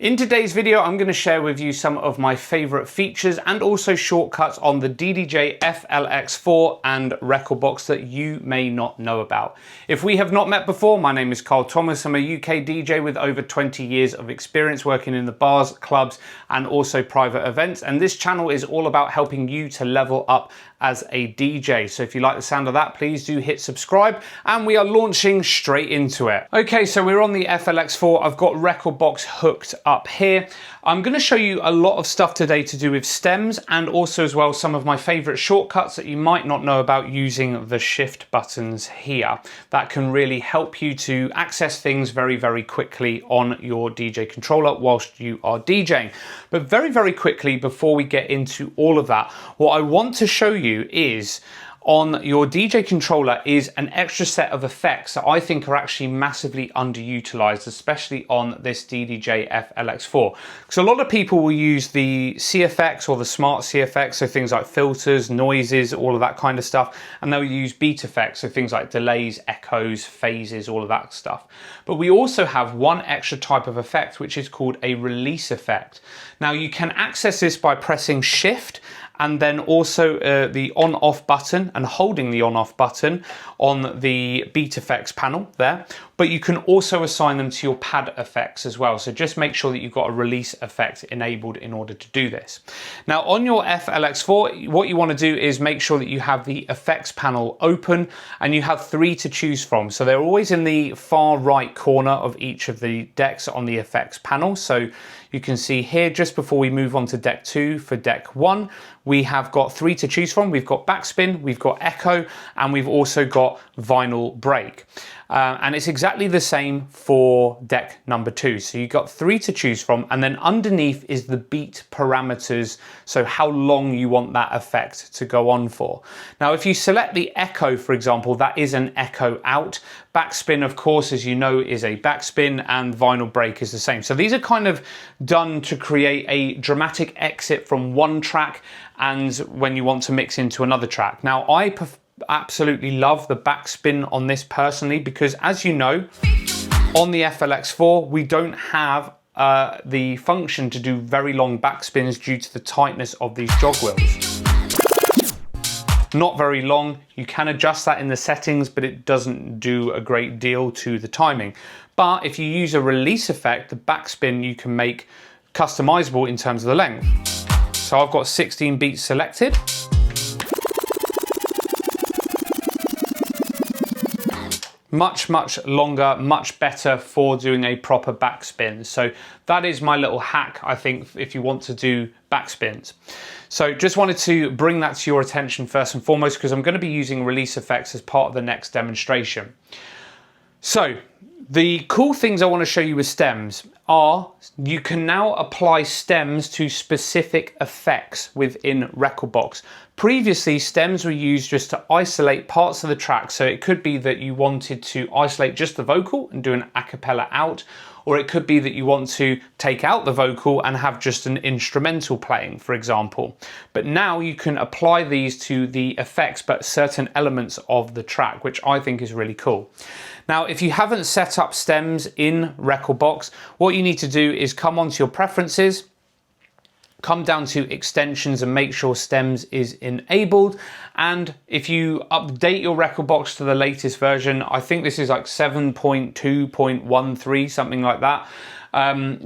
In today's video, I'm going to share with you some of my favorite features and also shortcuts on the DDJ-FLX4 and Rekordbox that you may not know about. If we have not met before, my name is KARLTHOMAS. I'm a UK DJ with over 20 years of experience working in the bars, clubs, and also private events. And this channel is all about helping you to level up as a DJ. So if you like the sound of that, please do hit subscribe, and we are launching straight into it. Okay, so we're on the FLX4. I've got Rekordbox hooked up here. I'm going to show you a lot of stuff today to do with stems, and also as well some of my favorite shortcuts that you might not know about using the shift buttons here that can really help you to access things very, very quickly on your DJ controller whilst you are DJing. But very, very quickly, before we get into all of that, what I want to show you is on your DJ controller is an extra set of effects that I think are actually massively underutilized, especially on this DDJ-FLX4. Because a lot of people will use the CFX or the smart CFX, so things like filters, noises, all of that kind of stuff, and they'll use beat effects, so things like delays, echoes, phases, all of that stuff. But we also have one extra type of effect, which is called a release effect. Now you can access this by pressing Shift and then also the on-off button and holding the on-off button on the beat effects panel there. But you can also assign them to your pad effects as well. So just make sure that you've got a release effect enabled in order to do this. Now on your FLX4, what you want to do is make sure that you have the effects panel open, and you have 3 to choose from. So they're always in the far right corner of each of the decks on the effects panel. So you can see here, just before we move on to deck 2 for deck 1, we have got 3 to choose from. We've got backspin, we've got echo, and we've also got vinyl break. And it's exactly the same for deck number 2. So you've got 3 to choose from, and then underneath is the beat parameters, so how long you want that effect to go on for. Now, if you select the echo, for example, that is an echo out. Backspin, of course, as you know, is a backspin, and vinyl break is the same. So these are kind of done to create a dramatic exit from one track and when you want to mix into another track. Now, I absolutely love the backspin on this personally, because as you know, on the FLX4 we don't have the function to do very long backspins due to the tightness of these jog wheels. Not very long. You can adjust that in the settings, but it doesn't do a great deal to the timing. But if you use a release effect, the backspin you can make customizable in terms of the length. So I've got 16 beats selected. Much longer, much better for doing a proper backspin. So that is my little hack, I think, if you want to do backspins. So just wanted to bring that to your attention first and foremost, because I'm going to be using release effects as part of the next demonstration. So the cool things I want to show you with stems are you can now apply stems to specific effects within Rekordbox. Previously, stems were used just to isolate parts of the track. So it could be that you wanted to isolate just the vocal and do an a cappella out, or it could be that you want to take out the vocal and have just an instrumental playing, for example. But now you can apply these to the effects, but certain elements of the track, which I think is really cool. Now, if you haven't set up stems in Rekordbox, what you need to do is come onto your preferences, come down to extensions and make sure stems is enabled. And if you update your Rekordbox to the latest version, I think this is like 7.2.13, something like that.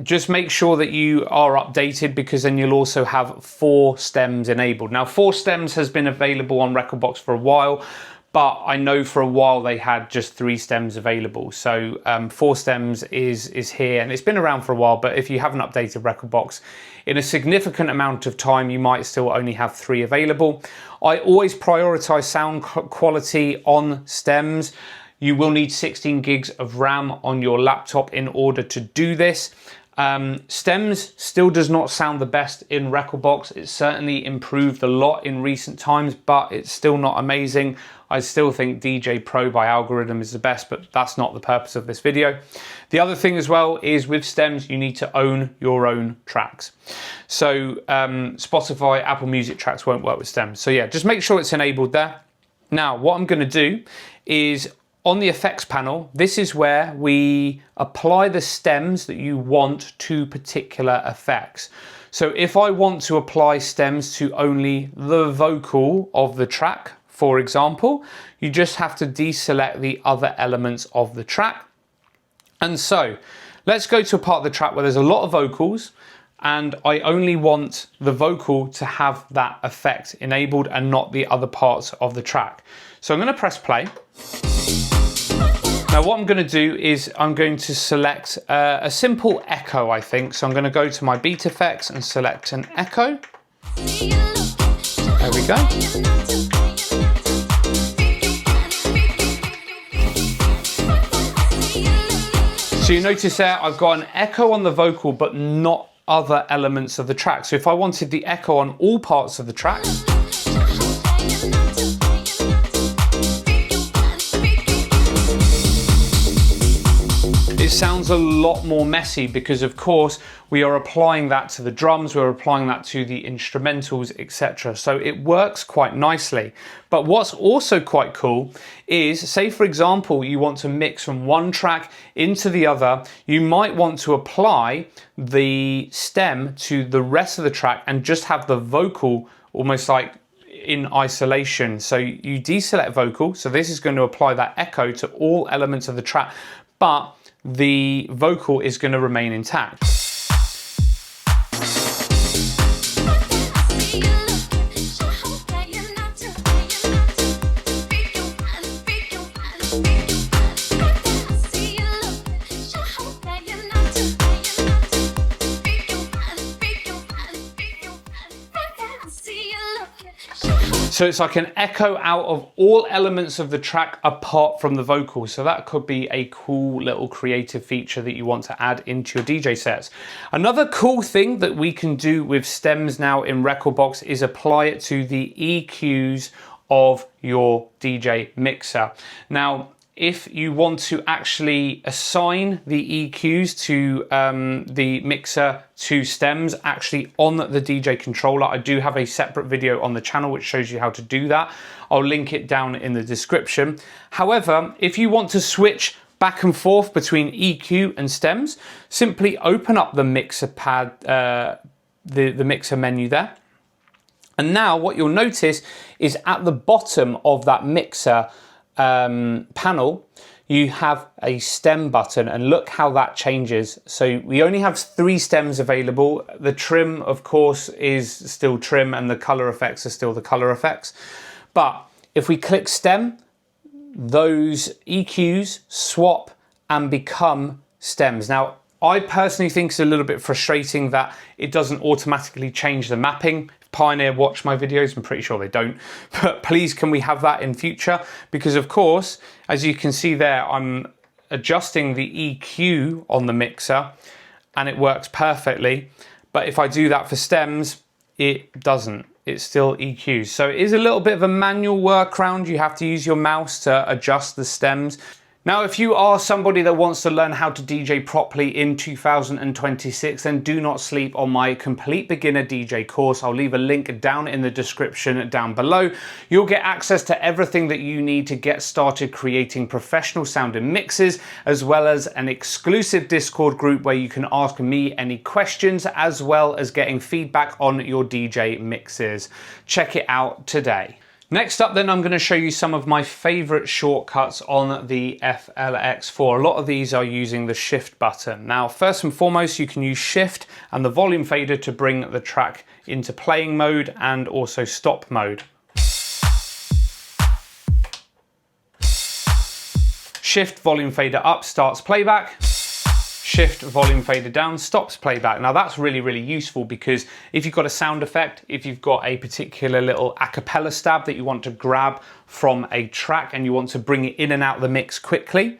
Just make sure that you are updated, because then you'll also have 4 stems enabled. Now, 4 stems has been available on Rekordbox for a while, but I know for a while they had just 3 stems available. So 4 stems is here, and it's been around for a while, but if you haven't updated Rekordbox in a significant amount of time, you might still only have 3 available. I always prioritize sound quality on stems. You will need 16 gigs of RAM on your laptop in order to do this. Stems still does not sound the best in Rekordbox. It's certainly improved a lot in recent times, but it's still not amazing. I still think DJ Pro by Algorithm is the best, but that's not the purpose of this video. The other thing as well is with stems, you need to own your own tracks. So Spotify, Apple Music tracks won't work with stems. So yeah, just make sure it's enabled there. Now, what I'm going to do is on the effects panel, this is where we apply the stems that you want to particular effects. So if I want to apply stems to only the vocal of the track, for example, you just have to deselect the other elements of the track. And so let's go to a part of the track where there's a lot of vocals, and I only want the vocal to have that effect enabled and not the other parts of the track. So I'm going to press play. Now what I'm going to do is I'm going to select a simple echo, I think. So I'm going to go to my beat effects and select an echo. There we go. So you notice there I've got an echo on the vocal but not other elements of the track. So if I wanted the echo on all parts of the track, it sounds a lot more messy because of course we are applying that to the drums, we're applying that to the instrumentals, etc. So it works quite nicely. But what's also quite cool is, say for example, you want to mix from one track into the other, you might want to apply the stem to the rest of the track and just have the vocal almost like in isolation. So you deselect vocal, so this is going to apply that echo to all elements of the track, but the vocal is going to remain intact. So it's like an echo out of all elements of the track apart from the vocals. So that could be a cool little creative feature that you want to add into your DJ sets. Another cool thing that we can do with stems now in Rekordbox is apply it to the EQs of your DJ mixer. Now, if you want to actually assign the EQs to the mixer to stems actually on the DJ controller, I do have a separate video on the channel which shows you how to do that. I'll link it down in the description. However, if you want to switch back and forth between EQ and stems, simply open up the mixer pad, the mixer menu there. And now what you'll notice is at the bottom of that mixer panel, you have a stem button, and look how that changes. So we only have 3 stems available. The trim, of course, is still trim and the color effects are still the color effects. But if we click stem, those EQs swap and become stems. Now, I personally think it's a little bit frustrating that it doesn't automatically change the mapping. Pioneer watch my videos, I'm pretty sure they don't, but please can we have that in future? Because of course, as you can see there, I'm adjusting the EQ on the mixer and it works perfectly. But if I do that for stems, it doesn't. It's still EQs. So it is a little bit of a manual workaround. You have to use your mouse to adjust the stems. Now, if you are somebody that wants to learn how to DJ properly in 2026, then do not sleep on my complete beginner DJ course. I'll leave a link down in the description down below. You'll get access to everything that you need to get started creating professional sounding mixes, as well as an exclusive Discord group where you can ask me any questions, as well as getting feedback on your DJ mixes. Check it out today. Next up then, I'm going to show you some of my favorite shortcuts on the FLX4. A lot of these are using the shift button. Now, first and foremost, you can use shift and the volume fader to bring the track into playing mode and also stop mode. Shift volume fader up starts playback. Shift volume fader down stops playback. Now that's really, really useful because if you've got a sound effect, if you've got a particular little a cappella stab that you want to grab from a track and you want to bring it in and out of the mix quickly,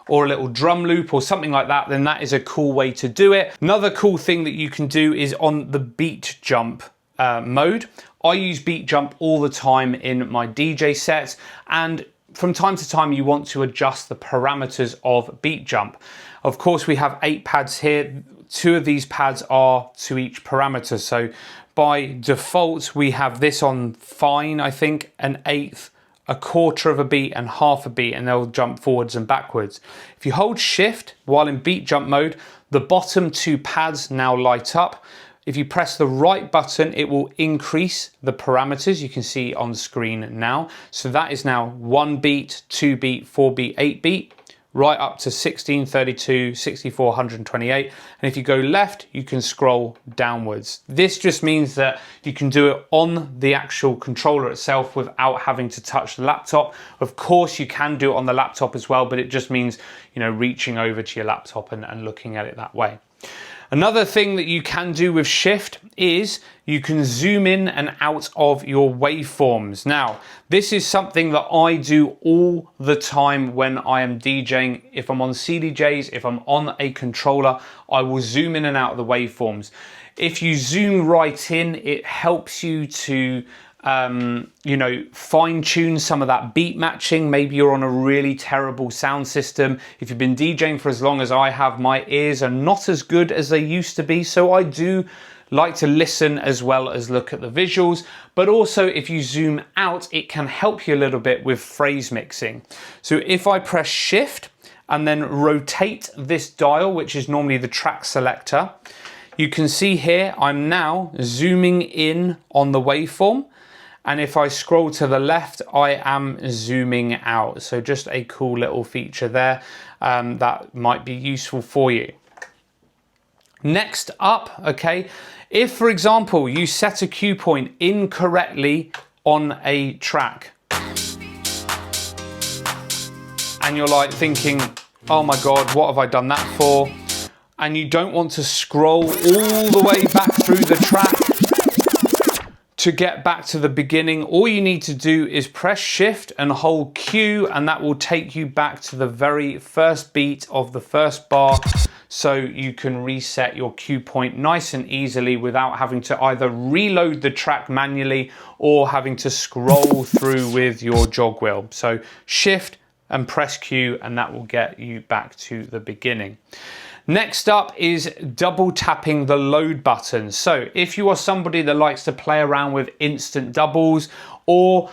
or a little drum loop or something like that, then that is a cool way to do it. Another cool thing that you can do is on the beat jump mode. I use beat jump all the time in my DJ sets, and from time to time you want to adjust the parameters of beat jump. Of course, we have 8 pads here. 2 of these pads are to each parameter. So by default, we have this on fine, I think, an 1/8 a quarter of a beat and half a beat, and they'll jump forwards and backwards. If you hold shift while in beat jump mode, the bottom two pads now light up. If you press the right button, it will increase the parameters you can see on screen now. So that is now 1 beat, 2 beat, 4 beat, 8 beat, right up to 16, 32, 64, 128. And if you go left, you can scroll downwards. This just means that you can do it on the actual controller itself without having to touch the laptop. Of course, you can do it on the laptop as well, but it just means, you know, reaching over to your laptop and looking at it that way. Another thing that you can do with shift is you can zoom in and out of your waveforms. Now, this is something that I do all the time when I am DJing. If I'm on CDJs, if I'm on a controller, I will zoom in and out of the waveforms. If you zoom right in, it helps you to you know, fine tune some of that beat matching. Maybe you're on a really terrible sound system. If you've been DJing for as long as I have, my ears are not as good as they used to be. So I do like to listen as well as look at the visuals. But also if you zoom out, it can help you a little bit with phrase mixing. So if I press shift and then rotate this dial, which is normally the track selector, you can see here, I'm now zooming in on the waveform. And if I scroll to the left, I am zooming out. So just a cool little feature there that might be useful for you. Next up, okay, if for example, you set a cue point incorrectly on a track and you're like thinking, oh my God, what have I done that for? And you don't want to scroll all the way back through the track to get back to the beginning, all you need to do is press shift and hold Q, and that will take you back to the very first beat of the first bar, so you can reset your cue point nice and easily without having to either reload the track manually or having to scroll through with your jog wheel. So shift and press Q, and that will get you back to the beginning. Next up is double tapping the load button. So if you are somebody that likes to play around with instant doubles, or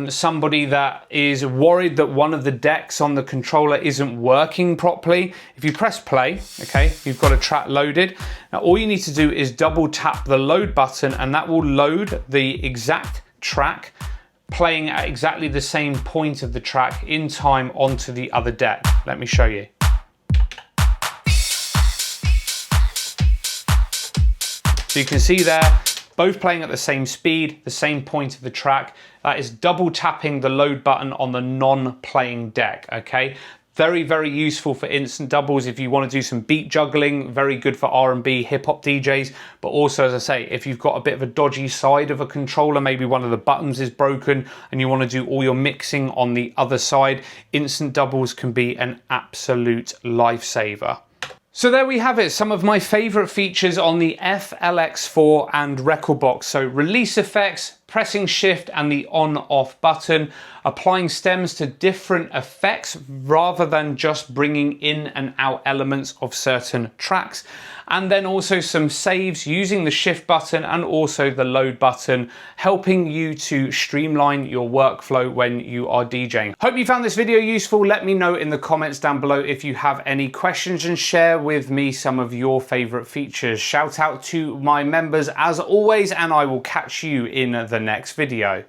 somebody that is worried that one of the decks on the controller isn't working properly, if you press play, okay, you've got a track loaded. Now all you need to do is double tap the load button, and that will load the exact track playing at exactly the same point of the track in time onto the other deck. Let me show you. So you can see there, both playing at the same speed, the same point of the track. That is double tapping the load button on the non-playing deck, okay? Very, very useful for instant doubles if you want to do some beat juggling, very good for R&B, hip-hop DJs, but also, as I say, if you've got a bit of a dodgy side of a controller, maybe one of the buttons is broken and you want to do all your mixing on the other side, instant doubles can be an absolute lifesaver. So there we have it, some of my favorite features on the FLX4 and Rekordbox. So release effects, pressing shift and the on-off button, applying stems to different effects rather than just bringing in and out elements of certain tracks. And then also some saves using the shift button and also the load button, helping you to streamline your workflow when you are DJing. Hope you found this video useful. Let me know in the comments down below if you have any questions, and share with me some of your favorite features. Shout out to my members as always, and I will catch you in the next video.